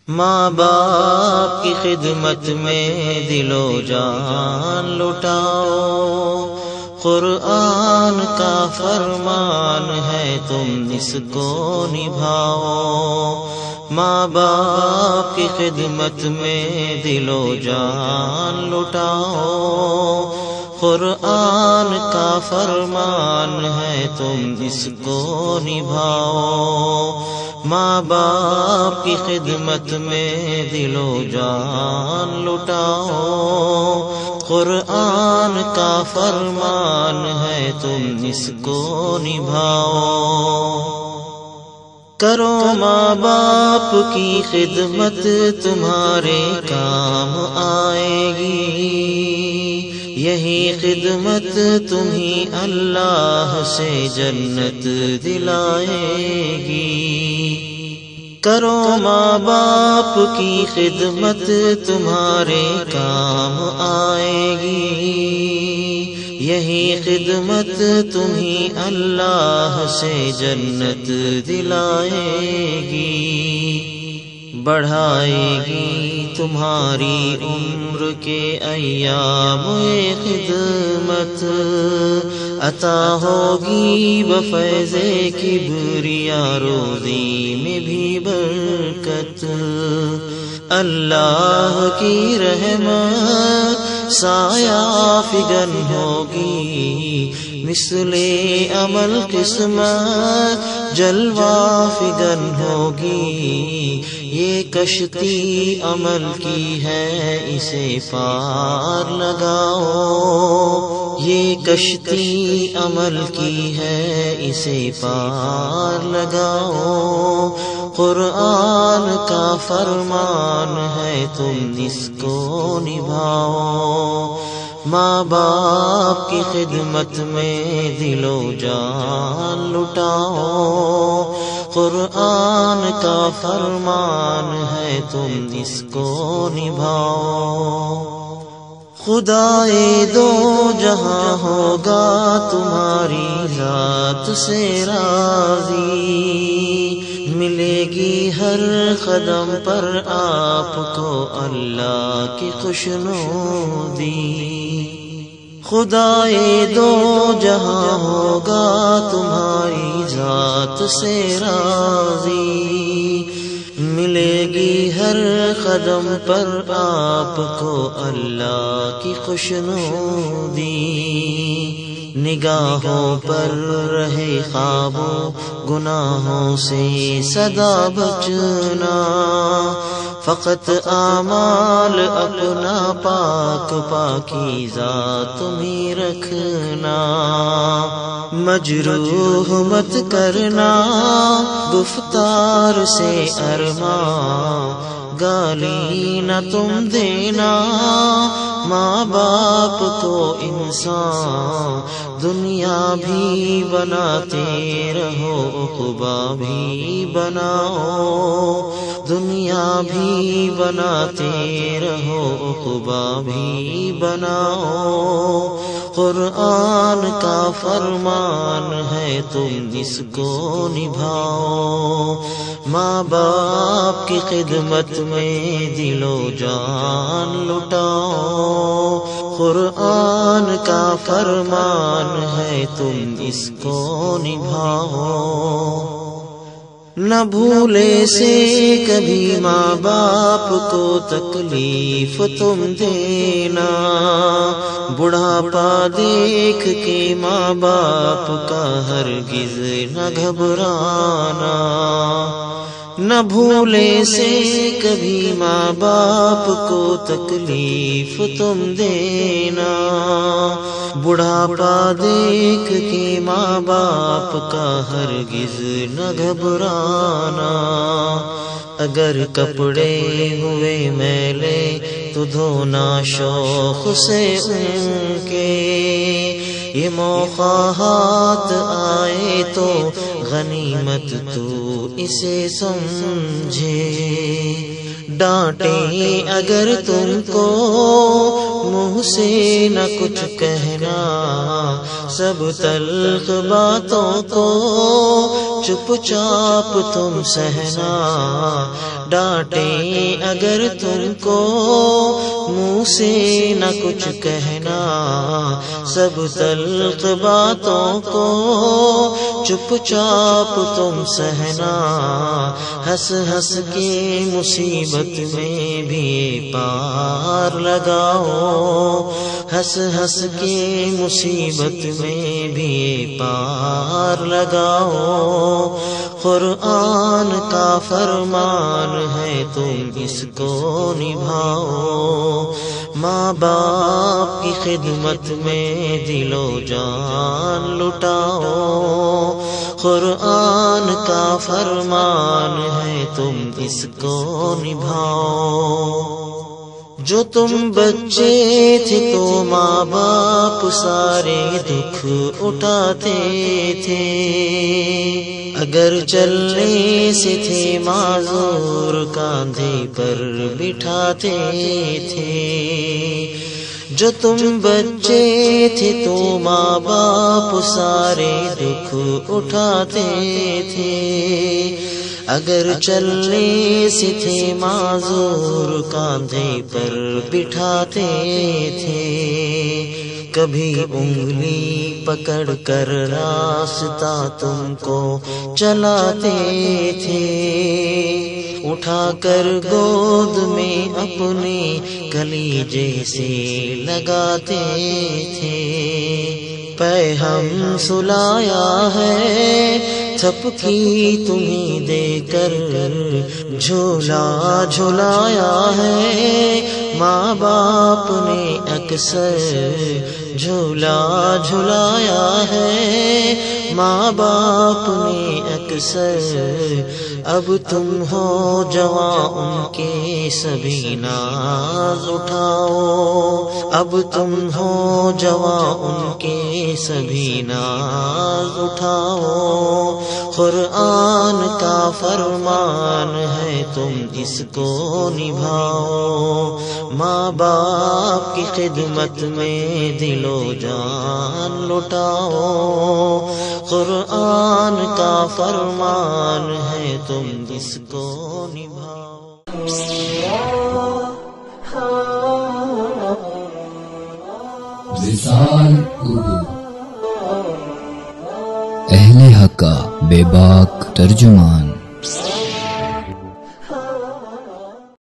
ماں باپ کی خدمت میں دل و جان لٹاؤ، قرآن کا فرمان ہے تم اس کو نبھاؤ۔ ماں باپ کی خدمت میں دل و جان لٹاؤ، قرآن کا فرمان ہے تم اس کو نبھاؤ۔ ماں باپ کی خدمت میں دل و جان لٹاؤ، قرآن کا فرمان ہے تم اس کو نبھاؤ۔ کرو ماں باپ کی خدمت تمہارے کام آئے گی، یہی خدمت تمہیں اللہ سے جنت دلائے گی۔ کرو ماں باپ کی خدمت تمہارے کام آئے گی، یہی خدمت تمہیں اللہ سے جنت دلائے گی۔ بڑھائے گی تمہاری عمر کے ایام خدمت، عطا ہوگی بفیض کبریا روزی میں بھی برکت۔ اللہ کی رحمت سایہ فگن ہوگی، مثل عمل قسمت جلوہ فگن ہوگی۔ یہ کشتی عمل کی ہے اسے پار لگاؤ، یہ کشتی عمل کی ہے اسے پار لگاؤ۔ قرآن کا فرمان ہے تم اس کو نبھاؤ۔ ماں باپ کی خدمت میں دل و جان لٹاؤ، قرآن کا فرمان ہے تم اس کو نبھاؤ۔ خدائے دو جہاں ہوگا تمہاری ذات سے راضی، ملے گی ہر قدم پر آپ کو اللہ کی خوشنودی۔ خدائے دو جہاں ہوگا تمہاری ذات سے راضی، ملے گی ہر قدم پر آپ کو اللہ کی خوشنودی۔ نگاہوں پر رہے قابو گناہوں سے سدا بچنا، فقط اعمال اپنا پاک پاکیزہ تمہیں رکھنا۔ مجروح مت کرنا گفتار سے ارماں، گالی نہ تم دینا ماں باپ کو انسان، دنیا بھی بناتے رہو عقبہ بھی بناؤ، دنیا بھی بناتے رہو عقبہ بھی بناؤ۔ قرآن کا فرمان ہے تم اس کو نبھاؤ۔ ماں باپ کی خدمت میں دل و جان لٹاؤ، قرآن کا فرمان ہے تم اس کو نبھاؤ۔ نہ بھولے سے کبھی ماں باپ کو تکلیف تم دینا، بڑھاپا دیکھ کے ماں باپ کا ہرگز نہ گھبرانا۔ نہ بھولے سے کبھی ماں باپ کو تکلیف تم دینا، بڑھاپا دیکھ کے ماں باپ کا ہرگز نہ گھبرانا۔ اگر کپڑے ہوئے میلے تو دھونا شوق سے ان کے، یہ موقع ہاتھ آئے تو غنیمت تو اسے سمجھے۔ ڈانٹیں اگر تم کو منہ سے نہ کچھ کہنا، سب تلخ باتوں کو چپ چاپ تم سہنا۔ ڈانٹیں اگر تم کو منہ سے نہ کچھ کہنا، سب تلخ باتوں کو چپ چاپ تم سہنا۔ ہنس ہنس کے مصیبت میں بھی پار لگاؤ، ہنس ہنس کے مصیبت میں بھی پار لگاؤ۔ قرآن کا فرمان ہے تم اس کو نبھاؤ، ماں باپ کی خدمت میں دل و جان لٹاؤ۔ قرآن کا فرمان ہے تم اس کو نبھاؤ۔ جو تم بچے تھے تو ماں باپ سارے دکھ اٹھاتے تھے، اگر چلنے سے تھے معذور کاندھے پر بٹھاتے تھے۔ جو تم بچے تھے تو ماں باپ سارے دکھ اٹھاتے تھے، اگر چلنے سے تھے معذور کاندھے پر بٹھاتے تھے۔ کبھی انگلی پکڑ کر راستہ تم کو چلاتے تھے، اٹھا کر گود میں اپنے کلیجے سے لگاتے تھے۔ پے ہم سلایا ہے تھپکی تمہیں دے کر، جھولا جھلایا ہے ماں باپ نے اکثر، جھولا جھلایا ہے ماں باپ نے اکثر۔ اب تم ہو جوان ان کے سبھی ناز اٹھاؤ، اب تم ہو جوان ان کے سبھی ناز اٹھاؤ۔ قرآن کا فرمان ہے تم اس کو نبھاؤ، ماں باپ کی خدمت میں دل و جان لٹاؤ۔ قرآن کا فرمان ہے تم اس کو نبھاؤ۔ وصال اردو اہل حق کا بے باک ترجمان۔